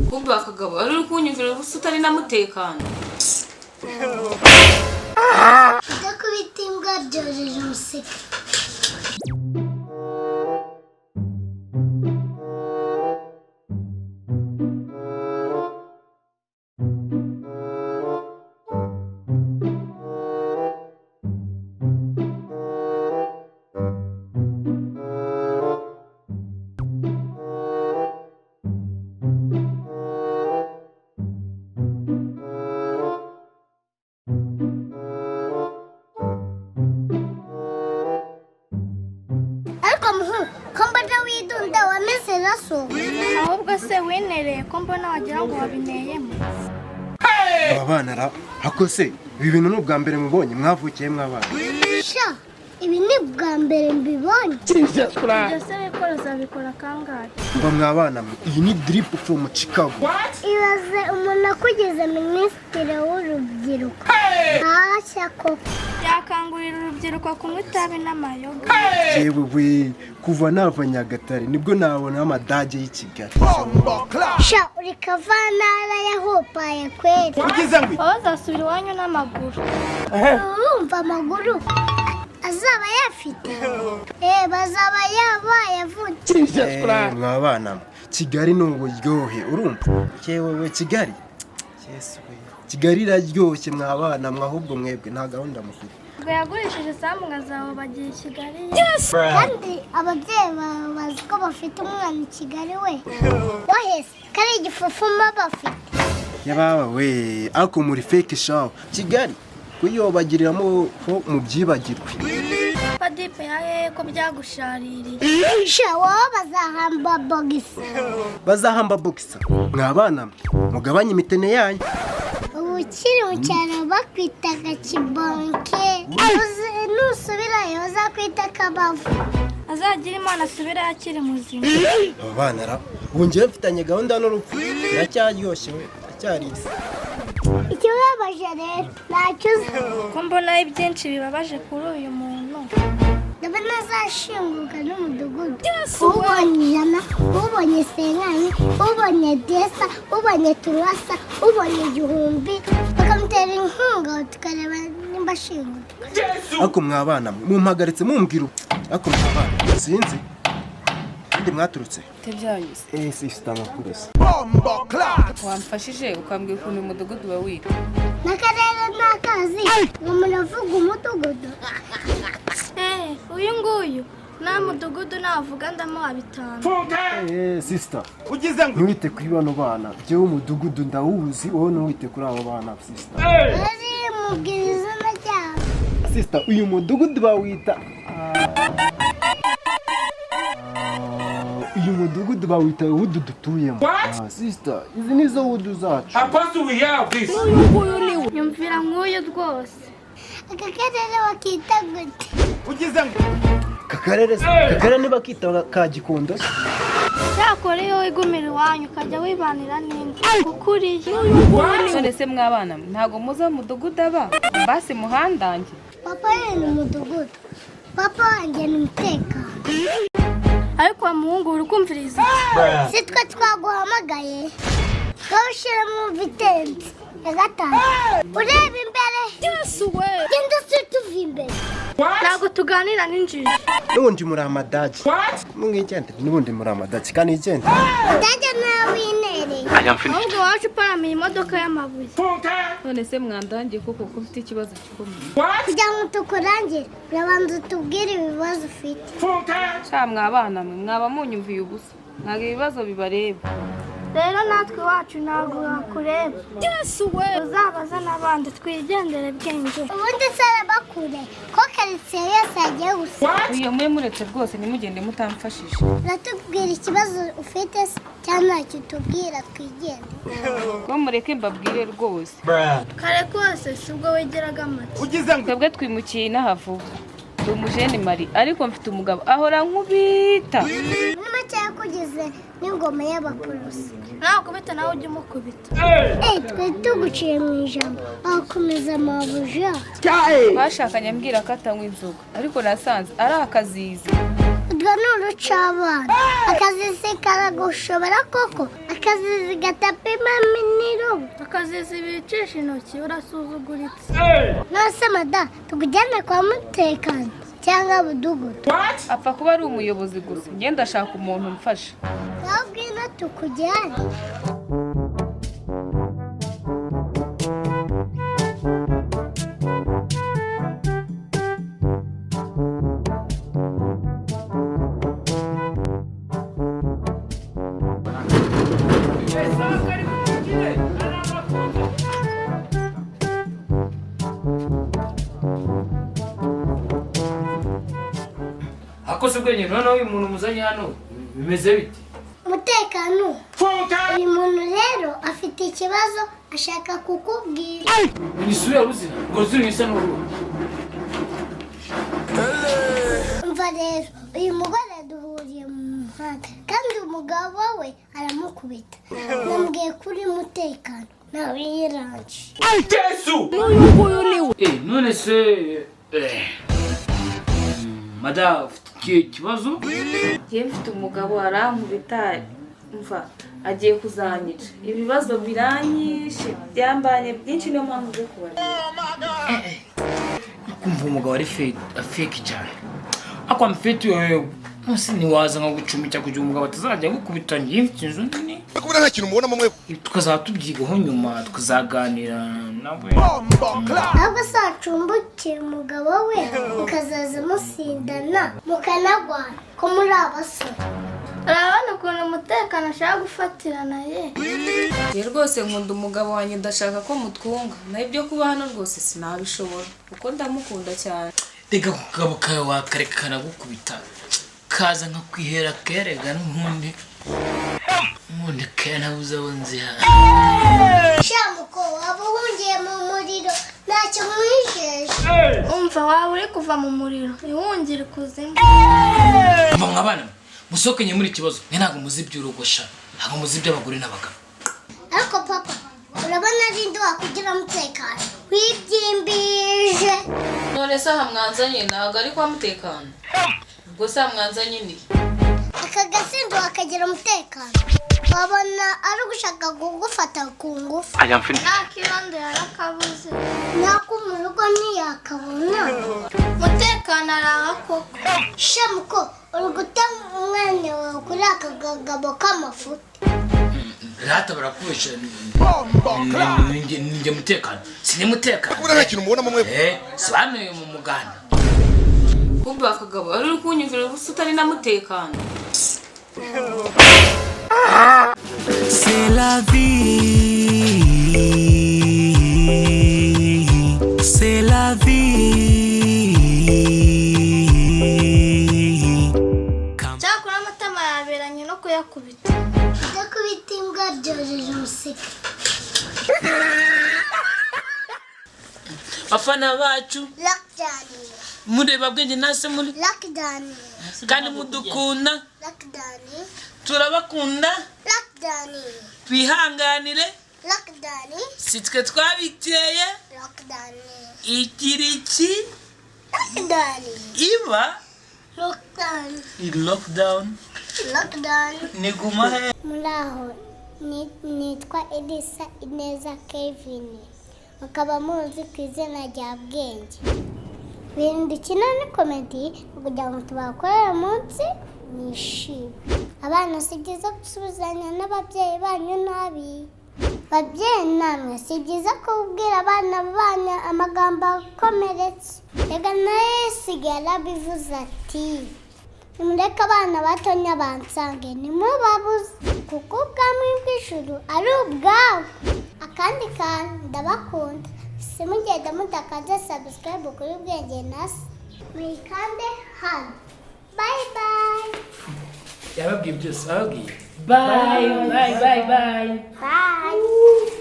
kumbe akagabo ari kunyumvira ubusa utari namutekana Ndakubita imbwa byojeje umuseke. ahubwo se winereye ko mbona wagira ngo wabineyemo abana ra hakose ibi bintu n'ubwa mbere mubonye mwavukiye mwabana Sha ibi ni bwa mbere mbibonye. byose bikora uzabikora kangahe ngo mwabana iyi ni drip from Chicago Ibaze umuntu akugeze minisitiri w'urubyiruko. Ntashya koko. yakangurira urubyiruko kunywa itabi n'amayoga yewe we kuva nava Nyagatare nibwo nabona amadage y'i Kigali Sha uri kavanara yahopaye kweli. wowe uzasubira iwanyu n'amaguru Urumva amaguru azaba yafite. Bazaba yabayavutse. mwabana Kigali ni uburyohe urumva yewe Kigali Yesu we Kigali iraryoshye mwabana mwahubwo mwebwe nta gahunda mufite ngo yagurishije isambu zawe bagiye i Kigali Kandi ababyeyi bawe bazi ko bafite umwana i Kigali we. Wahese kari igifufuma bafite. yababa we ako muri fake show Kigali kuyobagiriramo ho mu byibagirwe padipe yahe ko byagushaririye Sha wowe bazahamba bogisi. bazahamba boxer mwabana mugabanye imitene yanyu Ubu ukiri mu cyaro bakwitaga kibonke. Nusubirayo bazakwita kabavu. azagira imana asubire akiri muzima abana ra wongeye mfitanye gahunda n'urupfu iracyaryoshye we iracyarisa Ikibabaje rero ntacyo uzi. ko mbona ibyinshi bibabaje kuri uyu muntu Ndabona azashinguka n'umudugudu. Ubonye ijana, ubonye senkani, ubonye desa, ubonye turasa, ubonye igihumbi. Bakamutera inkunga tukareba nimba ashinguka. ako mwabana mumpagaritse mumbwira ako mwabana sinzi ndi mwaturutse tebyanyuze sister makuru se wamfashije ukambwira ukuntu umudugudu wa wita N'akarere n'akazi ngo muravuga umudugudu. uyu nguyu nta mudugudu navuga ndamuha 5 sister ntiwite kuri bano bana jewe umudugudu ndawuzi wowe ntiwite kuri abo bana sister Ari mubwira izina ryabo. sister uyu mudugudu bawita uyu mudugudu bawita wudu dutuyemo sister izi nizo wudu zacu nyumvira nk'uyu rwose Aka karere bakita gute? kakarere ntibakita ka Gikondo cyakora iyo wigumira iwanyu ukajya wibanira n'indi kuko uriye none se mwabana ntago muza mudugudu aba basi muhandange Papa ye ni umudugudu. Papa wanjye ni umutekano. ariko wa muhungu uri kumviriza Si twe twaguhamagaye. Wowe ushyiramo vitensi ya gatanu. Ureba imbere. Genda se tuva imbere. ntabwo tuganira n'injiji n'ubundi muri amadage mwigende n'ubundi muri amadage kandi igende Ndajya nawe winereye. ahubwo waje uparamiye imodoka y'amabuye none se mwandange koko ko ufite ikibazo gikomeye Kugira ngo tukurangire urabanza utubwire ibibazo ufite. sha mwabana mwe mwaba munyumviye ubusa ntabwo ibibazo bibareba rero natwe iwacu ntabwo wakureba uzabaza n'abandi twigendere bwenge Ubundi se arabakure ko karitsiye yose yagiye gusa. iyo mwe muretse rwose nimugende mutamfashije Uratubwira ikibazo ufite se cyangwa ntacyo utubwira twigende. ngo mureke mbabwire rwose kare kose si ubwo wegeraga amata twebwe twimukiye inaha vuba ndi umujene mari ariko mfite umugabo ahora nkubita Muri make yakugize n'ingoma y'abaporosi. nakubita nawe ujye umukubita Twe tuguciye mu ijambo akomeza amabuja. bashakanye ambwira ko atanywa inzoga ariko nasanze ari akazizi Urwo ni urucabana. Akazi se karagushobora koko akazizi gatapima miniro. Akazizi bicisha intoki urasuzuguritse. Nose mada tukujyane kwa mutekano cyangwa budugudu. apfa kuba ari umuyobozi gusa njye ndashaka umuntu umfasha. Nawe ngwino tukujyane. Akose ubwenge noneho uyu muntu muzanye hano bimeze bite? Umutekano. Uyu muntu rero afite ikibazo ashaka kukubwira. Nisubira ruzina ngo zirisa n'uruhu. Umva rero uyu mugore duhuriye mu muhanda kandi umugabo we aramukubita. Nambwiye kuri mutekano nawe yiranje. None se Mada ufite ikibazo? Njye mfite umugabo arankubita umva agiye kuzanyica. Ibibazo biranyishe byambanye byinshi niyo mpamvu zo kubarira. Kumva umugabo ari fake cyane. Akwa mfite wewe Musi niwaza nko gucumita kugira umugabo atazajya gukubita njye mfite inzu nini. Kubera nta kintu mubona mwe. Tukazatubyigaho nyuma tukazaganira nawe. Ahubwo sacumbukiye umugabo we mukazaza musindana mukanagwana ko muri abasore. Urabona ukuntu umutekano ashaka gufatirana ye. Njye rwose nkunda umugabo wanjye ndashaka ko mutwunga. Naho ibyo kuba hano rwose sinabishobora kuko ndamukunda cyane. Reka kugabo kawe wakarekana gukubita. Kaza nka kwihera kerega n'ubundi. Ubundi kena uzabonziha. Shamuko waba uhungiye mu muriro ntacyo mwijeje. Umva waba uri kuva mu muriro ihungire kuzimu. Mva mwabana musokenye muri kibazo ntago muzibye urugosha ntago muzibye abagore n'abagabo. Ariko papa urabona rindi wakugira umutekano wibyimbije. None se hamwanzanye ntago ari kwa mutekano. Ubwo se hamwanzanye ni Aka gasindu wakagira umutekano. Wabona ari gushaka kugufata ku ngufu. Nakirondo yarakabuze. Nako mu rugo ntiyakabona. Umutekano araha koko. Shamuko uri guta umwanya wawe kuri aka kagabo k'amafuta. Rata barakubesha ninjye mutekano sine mutekano. Kubera nta kintu mubona mwe. Sobanuye mu muganda. kumbe akagabo ari kunyumvira ubusa utari na mutekano. C'est la vie, c'est la vie. Cyakora amatama yaberanye no kuyakubita. Kudakubita imbwa byojeje umuseke. Afana bacu Lockdown. mureba bwenge nase muri Lockdown. kandi mudukunda Lockdown. turabakunda Lockdown. twihanganire Lockdown. sitwe twabiteye Lockdown. ikiriki Lockdown. iba Lockdown. lockdown Lockdown. niguma he Muraho nitwa Elisa Ineza Kevin. Mukaba muzi ku izina rya Bwenge. Bindukina ni komedi kugira ngo tubakorere munsi nishime. Abana si byiza gusubizanya n'ababyeyi banyu nabi. Babyeyi namwe si byiza kubwira abana banyu amagambo akomeretse. Rega nawe sigara bivuze ati nimureke abana batonya bansange nimubabuze kuko ubwami bw'ijuru ari ubwabo. Akandi kantu ndabakunda simugenda mutakaza subscribe kuri Bwenge nasi mwikande hano. Bye bye. yababwiye byose ababwiye bye bye bye bye Bye.